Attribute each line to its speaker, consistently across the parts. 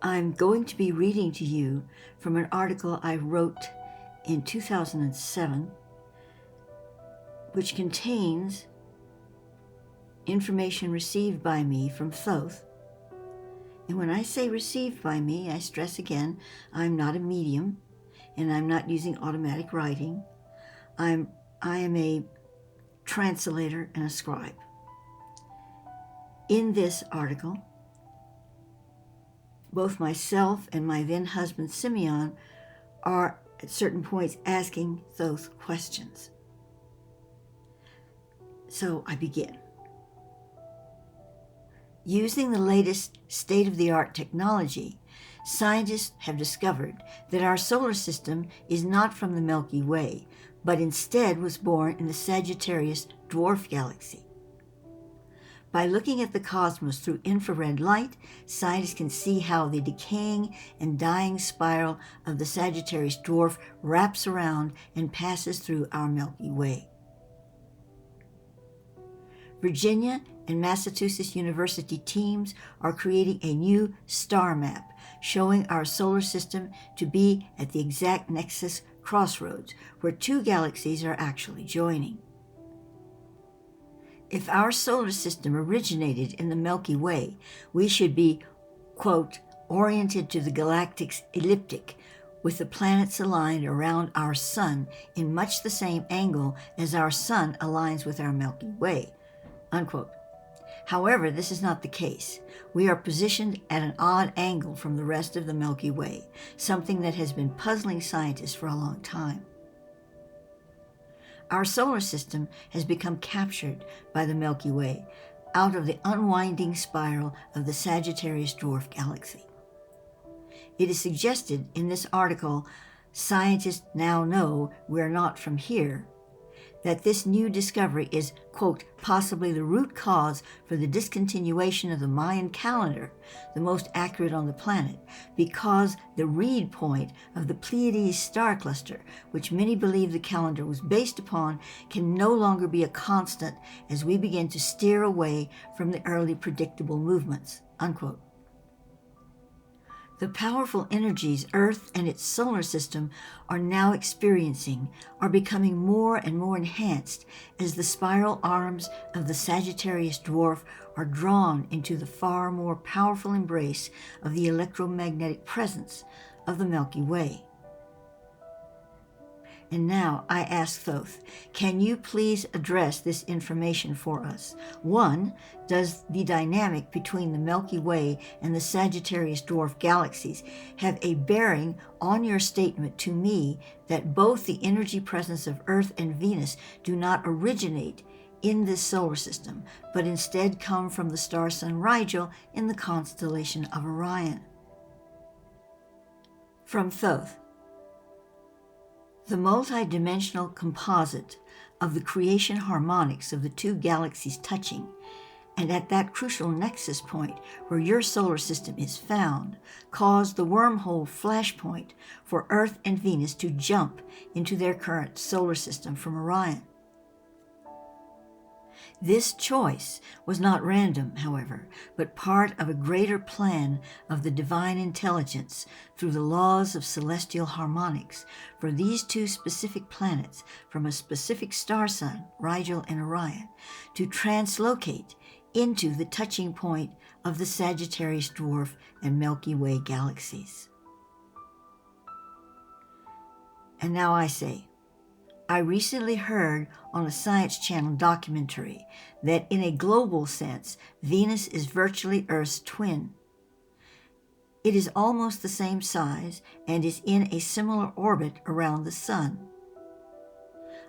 Speaker 1: I'm going to be reading to you from an article I wrote in 2007, which contains information received by me from Thoth. And when I say received by me, I stress again, I'm not a medium, and I'm not using automatic writing. I am a translator and a scribe. In this article, both myself and my then husband Simeon are at certain points asking Thoth questions. So I begin. Using the latest state-of-the-art technology, scientists have discovered that our solar system is not from the Milky Way, but instead was born in the Sagittarius Dwarf Galaxy. By looking at the cosmos through infrared light, scientists can see how the decaying and dying spiral of the Sagittarius Dwarf wraps around and passes through our Milky Way. Virginia and Massachusetts University teams are creating a new star map showing our solar system to be at the exact nexus crossroads where two galaxies are actually joining. If our solar system originated in the Milky Way, we should be, quote, oriented to the galactic's ecliptic, with the planets aligned around our sun in much the same angle as our sun aligns with our Milky Way, unquote. However, this is not the case. We are positioned at an odd angle from the rest of the Milky Way, something that has been puzzling scientists for a long time. Our solar system has become captured by the Milky Way out of the unwinding spiral of the Sagittarius Dwarf Galaxy. It is suggested in this article, scientists now know we're not from here, that this new discovery is, quote, possibly the root cause for the discontinuation of the Mayan calendar, the most accurate on the planet, because the reed point of the Pleiades star cluster, which many believe the calendar was based upon, can no longer be a constant as we begin to steer away from the early predictable movements, unquote. The powerful energies Earth and its solar system are now experiencing are becoming more and more enhanced as the spiral arms of the Sagittarius Dwarf are drawn into the far more powerful embrace of the electromagnetic presence of the Milky Way. And now I ask Thoth, can you please address this information for us? 1, does the dynamic between the Milky Way and the Sagittarius Dwarf galaxies have a bearing on your statement to me that both the energy presence of Earth and Venus do not originate in this solar system, but instead come from the star sun Rigel in the constellation of Orion? From Thoth. The multidimensional composite of the creation harmonics of the two galaxies touching, and at that crucial nexus point where your solar system is found, caused the wormhole flashpoint for Earth and Venus to jump into their current solar system from Orion. This choice was not random, however, but part of a greater plan of the divine intelligence through the laws of celestial harmonics for these two specific planets from a specific star sun, Rigel and Orion, to translocate into the touching point of the Sagittarius Dwarf and Milky Way galaxies. And now I say, I recently heard on a Science Channel documentary that in a global sense, Venus is virtually Earth's twin. It is almost the same size and is in a similar orbit around the Sun.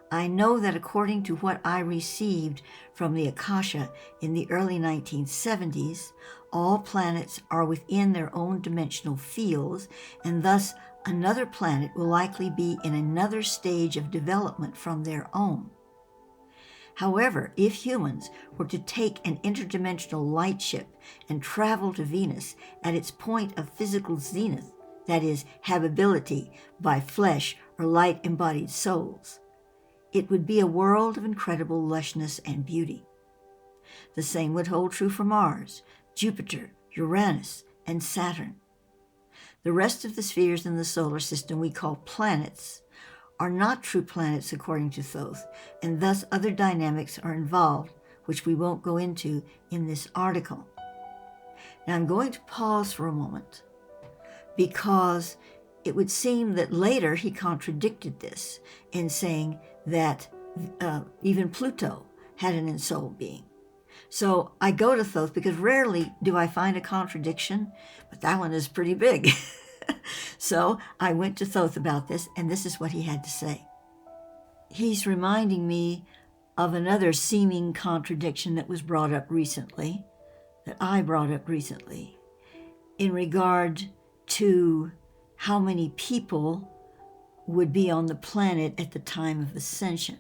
Speaker 1: I know that according to what I received from the Akasha in the early 1970s, all planets are within their own dimensional fields, and thus another planet will likely be in another stage of development from their own. However, if humans were to take an interdimensional light ship and travel to Venus at its point of physical zenith, that is, habitability by flesh or light-embodied souls, it would be a world of incredible lushness and beauty. The same would hold true for Mars, Jupiter, Uranus, and Saturn. The rest of the spheres in the solar system we call planets are not true planets according to Thoth, and thus other dynamics are involved, which we won't go into in this article. Now I'm going to pause for a moment because it would seem that later he contradicted this in saying that even Pluto had an ensouled being. So I go to Thoth because rarely do I find a contradiction, but that one is pretty big. So I went to Thoth about this, and this is what he had to say. He's reminding me of another seeming contradiction that was brought up recently, that I brought up recently, in regard to how many people would be on the planet at the time of Ascension.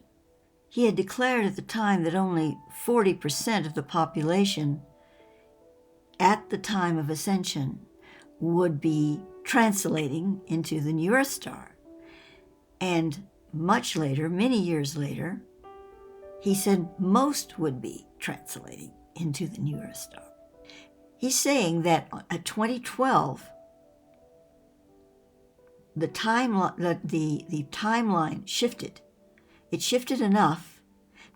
Speaker 1: He had declared at the time that only 40% of the population at the time of Ascension would be translating into the new Earth star. And much later, many years later, he said most would be translating into the new Earth star. He's saying that at 2012, the timeline shifted. It shifted enough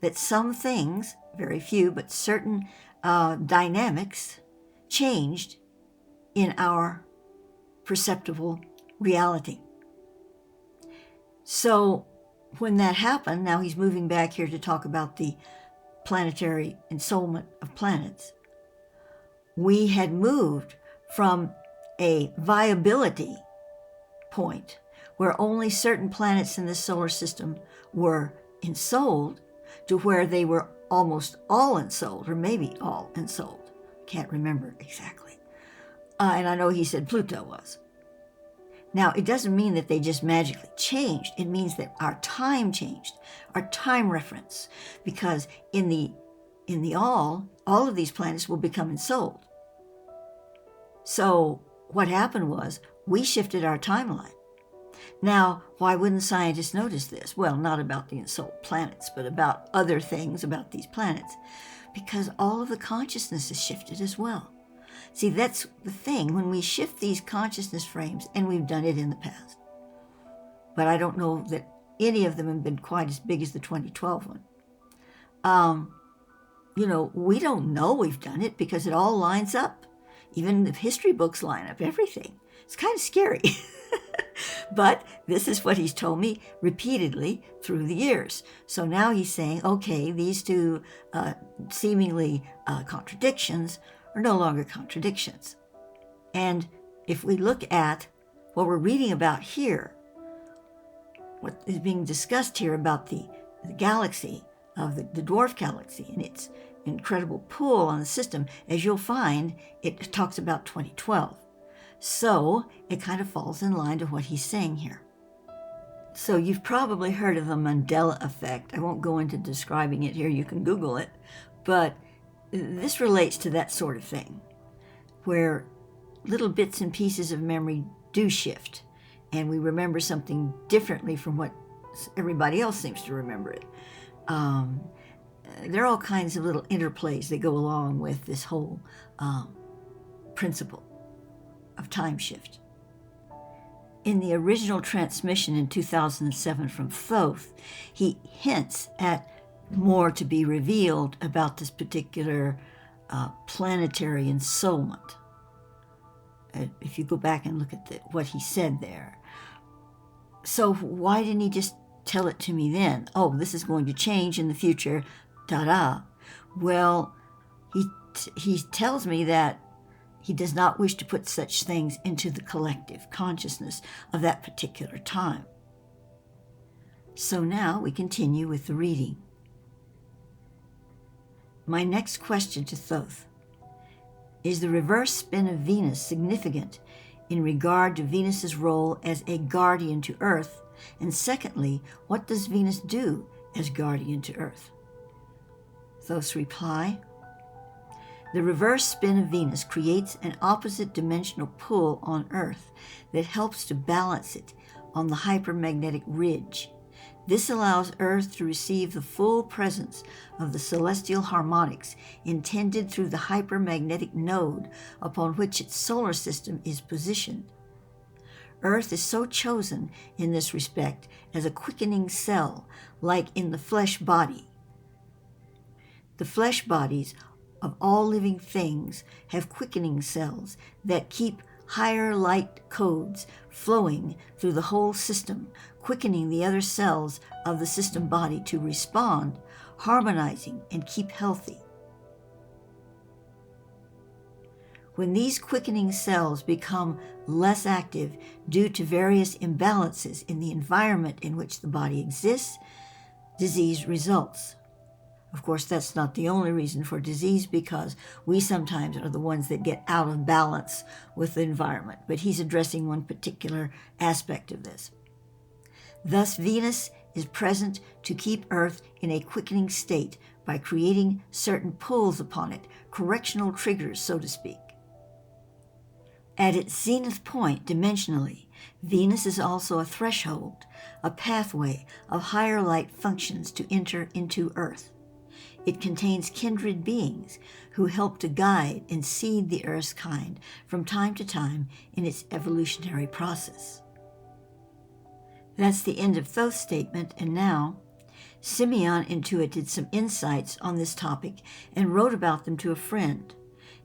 Speaker 1: that some things, very few, but certain dynamics changed in our perceptible reality. So when that happened, now he's moving back here to talk about the planetary ensoulment of planets. We had moved from a viability point where only certain planets in the solar system were ensouled to where they were almost all ensouled, or maybe all ensouled. Can't remember exactly. And I know he said Pluto was. Now, it doesn't mean that they just magically changed. It means that our time changed, our time reference, because in the all of these planets will become ensouled. So what happened was we shifted our timeline. Now, why wouldn't scientists notice this? Well, not about the ensouled planets, but about other things about these planets, because all of the consciousness has shifted as well. See, that's the thing. When we shift these consciousness frames, and we've done it in the past, but I don't know that any of them have been quite as big as the 2012 one. We don't know we've done it because it all lines up. Even the history books line up, everything. It's kind of scary. But this is what he's told me repeatedly through the years. So now he's saying, okay, these two seemingly contradictions are no longer contradictions. And if we look at what we're reading about here, what is being discussed here about the galaxy of the dwarf galaxy and its incredible pull on the system, as you'll find, it talks about 2012. So it kind of falls in line to what he's saying here. So you've probably heard of the Mandela effect. I won't go into describing it here. You can Google it. But this relates to that sort of thing, where little bits and pieces of memory do shift, and we remember something differently from what everybody else seems to remember it. There are all kinds of little interplays that go along with this whole principle of time shift. In the original transmission in 2007 from Thoth, he hints at more to be revealed about this particular planetary ensoulment. If you go back and look at what he said there. So why didn't he just tell it to me then? Oh, this is going to change in the future, ta-da. Well, he tells me that he does not wish to put such things into the collective consciousness of that particular time. So now we continue with the reading. My next question to Thoth: is the reverse spin of Venus significant in regard to Venus's role as a guardian to Earth? And secondly, what does Venus do as guardian to Earth? Thoth's reply: the reverse spin of Venus creates an opposite dimensional pull on Earth that helps to balance it on the hypermagnetic ridge. This allows Earth to receive the full presence of the celestial harmonics intended through the hypermagnetic node upon which its solar system is positioned. Earth is so chosen in this respect as a quickening cell, like in the flesh body. The flesh bodies of all living things have quickening cells that keep higher light codes flowing through the whole system, quickening the other cells of the system body to respond, harmonizing, and keep healthy. When these quickening cells become less active due to various imbalances in the environment in which the body exists, disease results. Of course, that's not the only reason for disease, because we sometimes are the ones that get out of balance with the environment, but he's addressing one particular aspect of this. Thus, Venus is present to keep Earth in a quickening state by creating certain pulls upon it, correctional triggers, so to speak. At its zenith point dimensionally, Venus is also a threshold, a pathway of higher light functions to enter into Earth. It contains kindred beings who help to guide and seed the Earth's kind from time to time in its evolutionary process. That's the end of Thoth's statement, and now Simeon intuited some insights on this topic and wrote about them to a friend.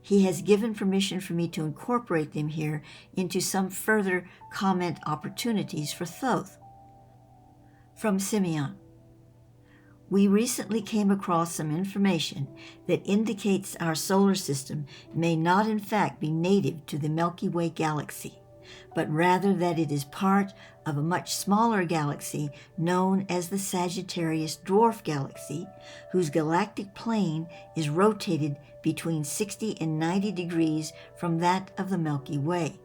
Speaker 1: He has given permission for me to incorporate them here into some further comment opportunities for Thoth. From Simeon. We recently came across some information that indicates our solar system may not in fact be native to the Milky Way galaxy, but rather that it is part of a much smaller galaxy known as the Sagittarius Dwarf Galaxy, whose galactic plane is rotated between 60 and 90 degrees from that of the Milky Way.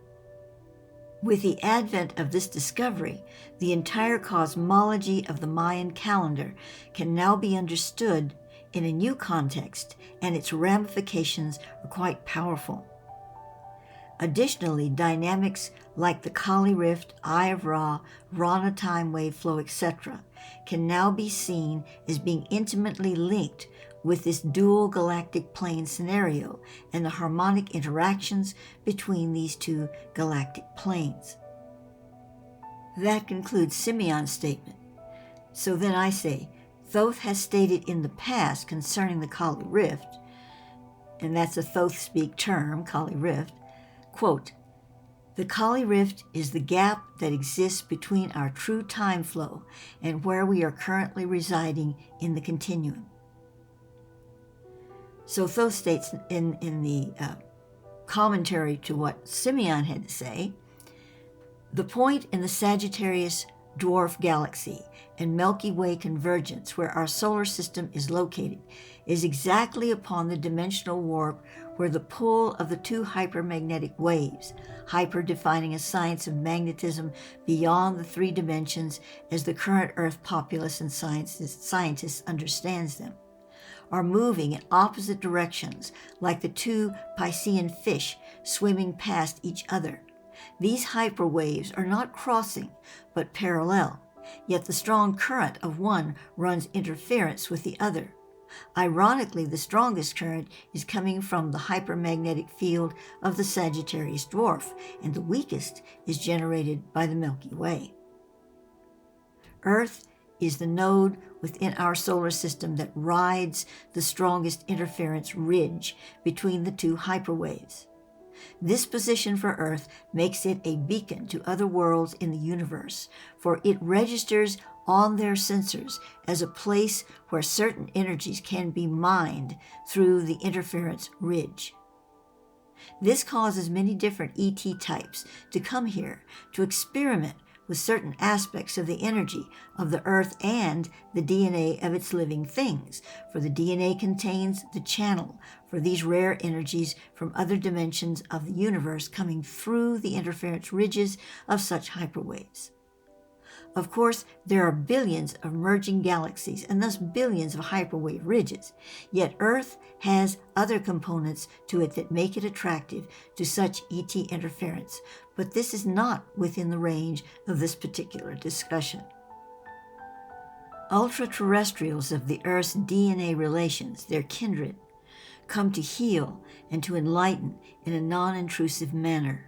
Speaker 1: With the advent of this discovery, the entire cosmology of the Mayan calendar can now be understood in a new context, and its ramifications are quite powerful. Additionally, dynamics like the Kali Rift, Eye of Ra, Rana time wave flow, etc., can now be seen as being intimately linked with this dual galactic plane scenario and the harmonic interactions between these two galactic planes. That concludes Simeon's statement. So then I say, Thoth has stated in the past concerning the Kali Rift, and that's a Thoth-speak term, Kali Rift, quote, "The Kali Rift is the gap that exists between our true time flow and where we are currently residing in the continuum." So Thoth states in the commentary to what Simeon had to say, the point in the Sagittarius Dwarf Galaxy and Milky Way convergence where our solar system is located is exactly upon the dimensional warp where the pull of the two hypermagnetic waves, hyper defining a science of magnetism beyond the three dimensions as the current Earth populace and scientists understands them, are moving in opposite directions like the two Piscean fish swimming past each other. These hyperwaves are not crossing, but parallel, yet the strong current of one runs interference with the other. Ironically, the strongest current is coming from the hypermagnetic field of the Sagittarius Dwarf, and the weakest is generated by the Milky Way. Earth is the node within our solar system that rides the strongest interference ridge between the two hyperwaves. This position for Earth makes it a beacon to other worlds in the universe, for it registers on their sensors as a place where certain energies can be mined through the interference ridge. This causes many different ET types to come here to experiment with certain aspects of the energy of the Earth and the DNA of its living things, for the DNA contains the channel for these rare energies from other dimensions of the universe coming through the interference ridges of such hyperwaves. Of course, there are billions of merging galaxies and thus billions of hyperwave ridges, yet Earth has other components to it that make it attractive to such ET interference, but this is not within the range of this particular discussion. Ultra-terrestrials of the Earth's DNA relations, their kindred, come to heal and to enlighten in a non-intrusive manner.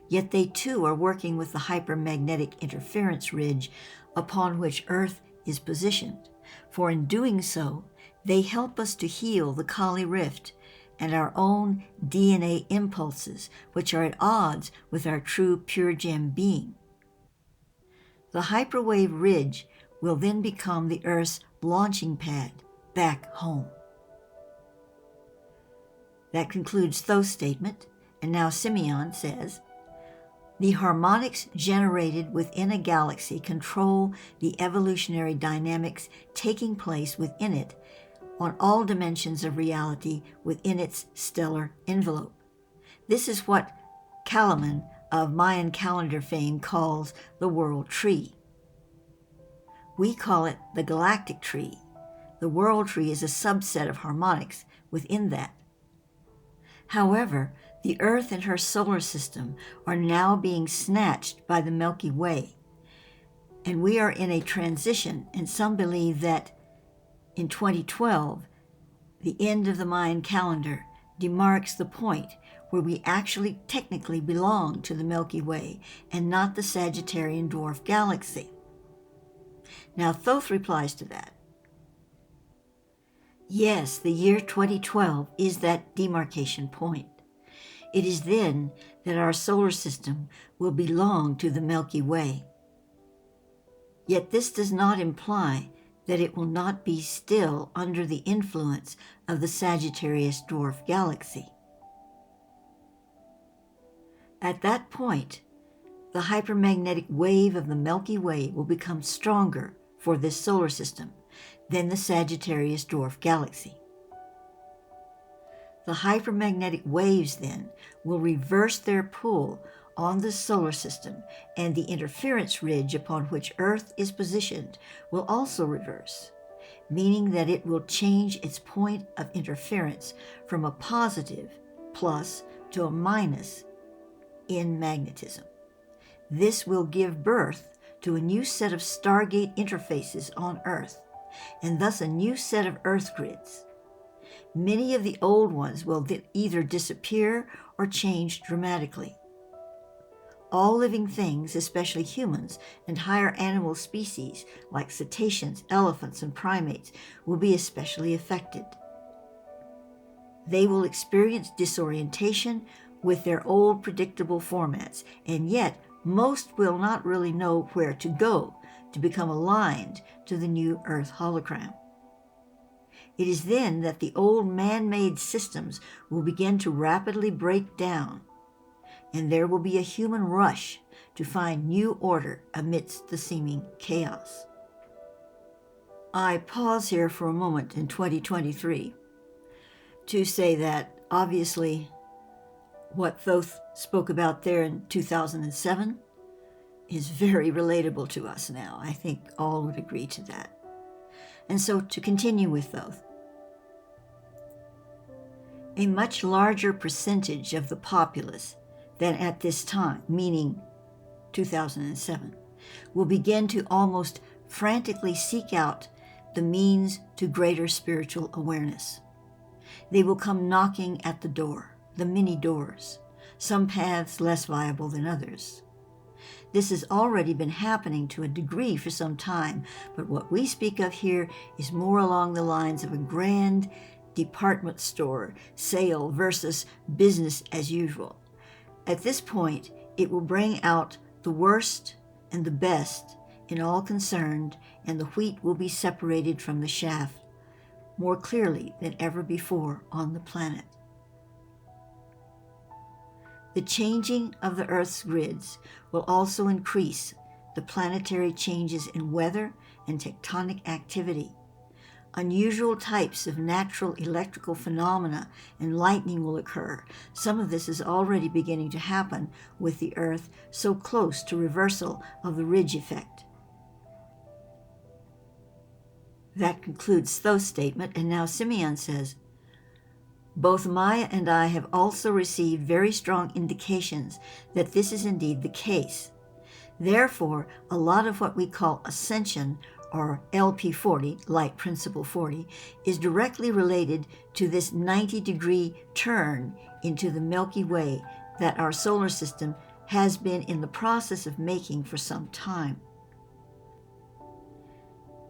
Speaker 1: yet they too are working with the hypermagnetic interference ridge upon which Earth is positioned, for in doing so, they help us to heal the Kali Rift and our own DNA impulses, which are at odds with our true pure gem being. The hyperwave ridge will then become the Earth's launching pad back home. That concludes Thoth's statement, and now Simeon says, the harmonics generated within a galaxy control the evolutionary dynamics taking place within it on all dimensions of reality within its stellar envelope. This is what Kalaman of Mayan calendar fame calls the world tree. We call it the galactic tree. The world tree is a subset of harmonics within that. However, the Earth and her solar system are now being snatched by the Milky Way, and we are in a transition, and some believe that in 2012, the end of the Mayan calendar demarks the point where we actually technically belong to the Milky Way and not the Sagittarian Dwarf Galaxy. Now Thoth replies to that. Yes, the year 2012 is that demarcation point. It is then that our solar system will belong to the Milky Way. Yet this does not imply that it will not be still under the influence of the Sagittarius Dwarf Galaxy. At that point, the hypermagnetic wave of the Milky Way will become stronger for this solar system than the Sagittarius Dwarf Galaxy. The hypermagnetic waves then will reverse their pull on the solar system, and the interference ridge upon which Earth is positioned will also reverse, meaning that it will change its point of interference from a positive plus to a minus in magnetism. This will give birth to a new set of Stargate interfaces on Earth, and thus a new set of Earth grids. Many of the old ones will either disappear or change dramatically. All living things, especially humans and higher animal species like cetaceans, elephants, and primates, will be especially affected. They will experience disorientation with their old predictable formats, and yet most will not really know where to go to become aligned to the new Earth hologram. It is then that the old man-made systems will begin to rapidly break down, and there will be a human rush to find new order amidst the seeming chaos. I pause here for a moment in 2023 to say that obviously what Thoth spoke about there in 2007 is very relatable to us now. I think all would agree to that. And so to continue with Thoth, a much larger percentage of the populace than at this time, meaning 2007, will begin to almost frantically seek out the means to greater spiritual awareness. They will come knocking at the door, the many doors, some paths less viable than others. This has already been happening to a degree for some time, but what we speak of here is more along the lines of a grand department store sale versus business as usual. At this point, it will bring out the worst and the best in all concerned, and the wheat will be separated from the chaff more clearly than ever before on the planet. The changing of the Earth's grids will also increase the planetary changes in weather and tectonic activity. Unusual types of natural electrical phenomena and lightning will occur. Some of this is already beginning to happen with the Earth so close to reversal of the ridge effect. That concludes Thoth's statement, and now Simeon says, both Maia and I have also received very strong indications that this is indeed the case. Therefore, a lot of what we call Ascension, or LP40, Light Principle 40, is directly related to this 90-degree turn into the Milky Way that our solar system has been in the process of making for some time.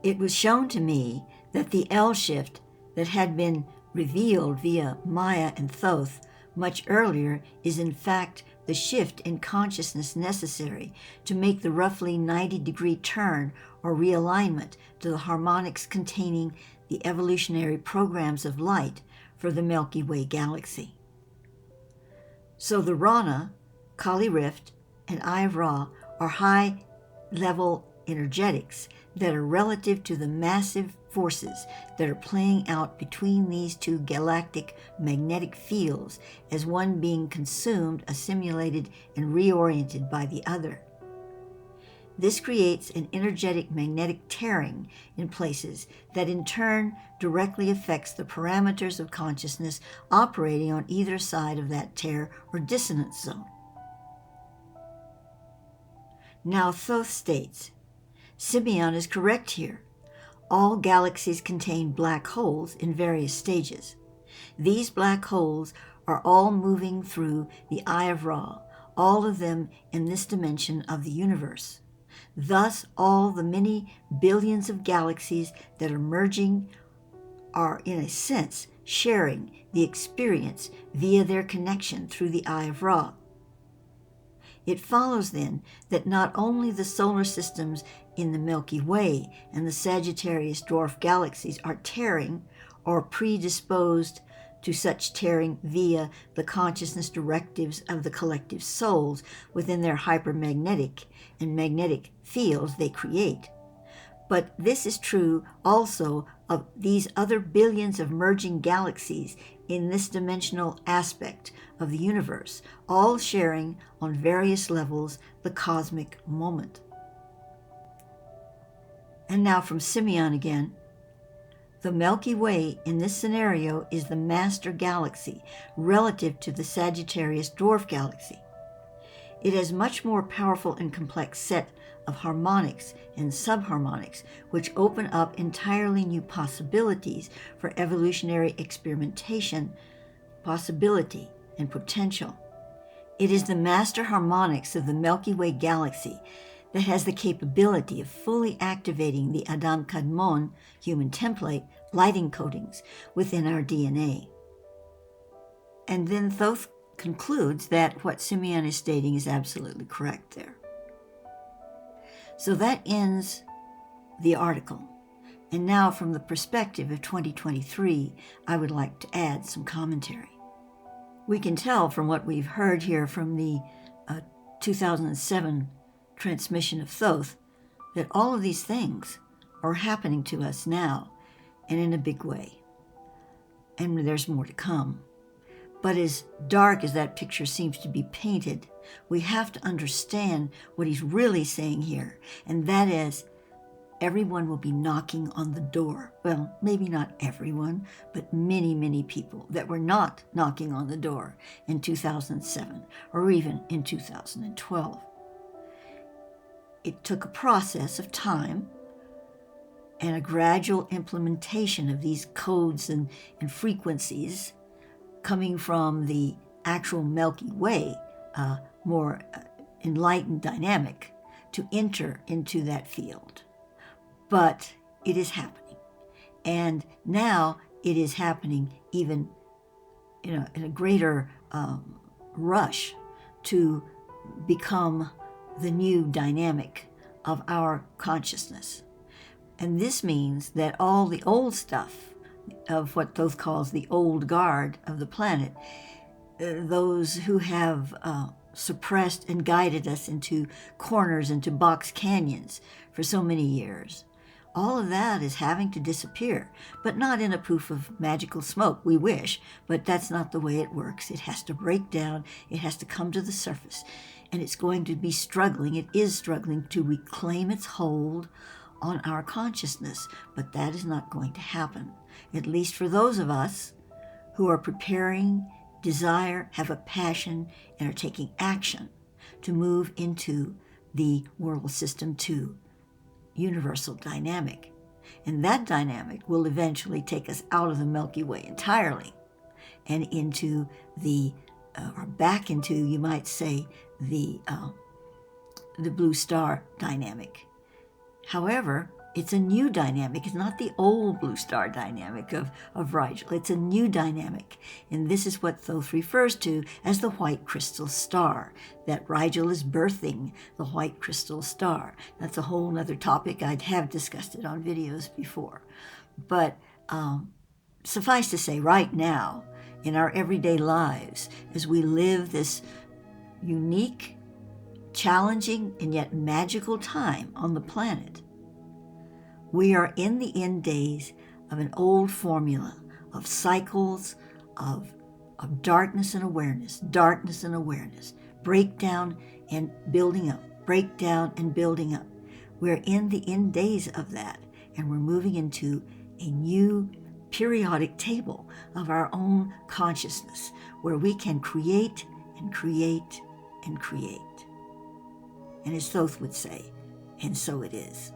Speaker 1: It was shown to me that the L shift that had been revealed via Maia and Thoth much earlier is in fact the shift in consciousness necessary to make the roughly 90-degree turn or realignment to the harmonics containing the evolutionary programs of light for the Milky Way galaxy. So the Rana, Kali Rift, and Eye of Ra are high-level energetics that are relative to the massive forces that are playing out between these two galactic magnetic fields, as one being consumed, assimilated, and reoriented by the other. This creates an energetic magnetic tearing in places that in turn directly affects the parameters of consciousness operating on either side of that tear or dissonance zone. Now Thoth states, Simeon is correct here. All galaxies contain black holes in various stages. These black holes are all moving through the Eye of Ra, all of them in this dimension of the universe. Thus, all the many billions of galaxies that are merging are, in a sense, sharing the experience via their connection through the Eye of Ra. It follows then that not only the solar systems in the Milky Way and the Sagittarius Dwarf Galaxies are tearing or predisposed to such tearing via the consciousness directives of the collective souls within their hypermagnetic and magnetic fields they create. But this is true also of these other billions of merging galaxies in this dimensional aspect of the universe, all sharing on various levels the cosmic moment. And now from Simeon again. The Milky Way in this scenario is the master galaxy relative to the Sagittarius Dwarf Galaxy. It has much more powerful and complex set of harmonics and subharmonics which open up entirely new possibilities for evolutionary experimentation, possibility, and potential. It is the master harmonics of the Milky Way galaxy that has the capability of fully activating the Adam Kadmon human template lighting coatings within our DNA. And then Thoth concludes that what Simeon is stating is absolutely correct there. So that ends the article. And now from the perspective of 2023, I would like to add some commentary. We can tell from what we've heard here from the 2007 transmission of Thoth that all of these things are happening to us now and in a big way. And there's more to come. But as dark as that picture seems to be painted, we have to understand what he's really saying here, and that is everyone will be knocking on the door. Well, maybe not everyone, but many, many people that were not knocking on the door in 2007 or even in 2012. It took a process of time and a gradual implementation of these codes and frequencies coming from the actual Milky Way, more enlightened dynamic, to enter into that field. But it is happening. And now it is happening even in a greater rush to become the new dynamic of our consciousness. And this means that all the old stuff of what Thoth calls the old guard of the planet, those who have suppressed and guided us into corners, into box canyons for so many years, all of that is having to disappear, but not in a poof of magical smoke. We wish, but that's not the way it works. It has to break down. It has to come to the surface. And it's going to be struggling. It is struggling to reclaim its hold on our consciousness, but that is not going to happen, at least for those of us who are preparing, desire, have a passion, and are taking action to move into the world system 2 universal dynamic. And that dynamic will eventually take us out of the Milky Way entirely and into the or back into, you might say, the blue star dynamic. However, it's a new dynamic. It's not the old blue star dynamic of Rigel. It's a new dynamic. And this is what Thoth refers to as the white crystal star, that Rigel is birthing the white crystal star. That's a whole other topic. I'd have discussed it on videos before. But suffice to say, right now, in our everyday lives, as we live this unique, challenging, and yet magical time on the planet, we are in the end days of an old formula of cycles of darkness and awareness, breakdown and building up, breakdown and building up. We're in the end days of that, and we're moving into a new periodic table of our own consciousness where we can create and create and create. And as Thoth would say, and so it is.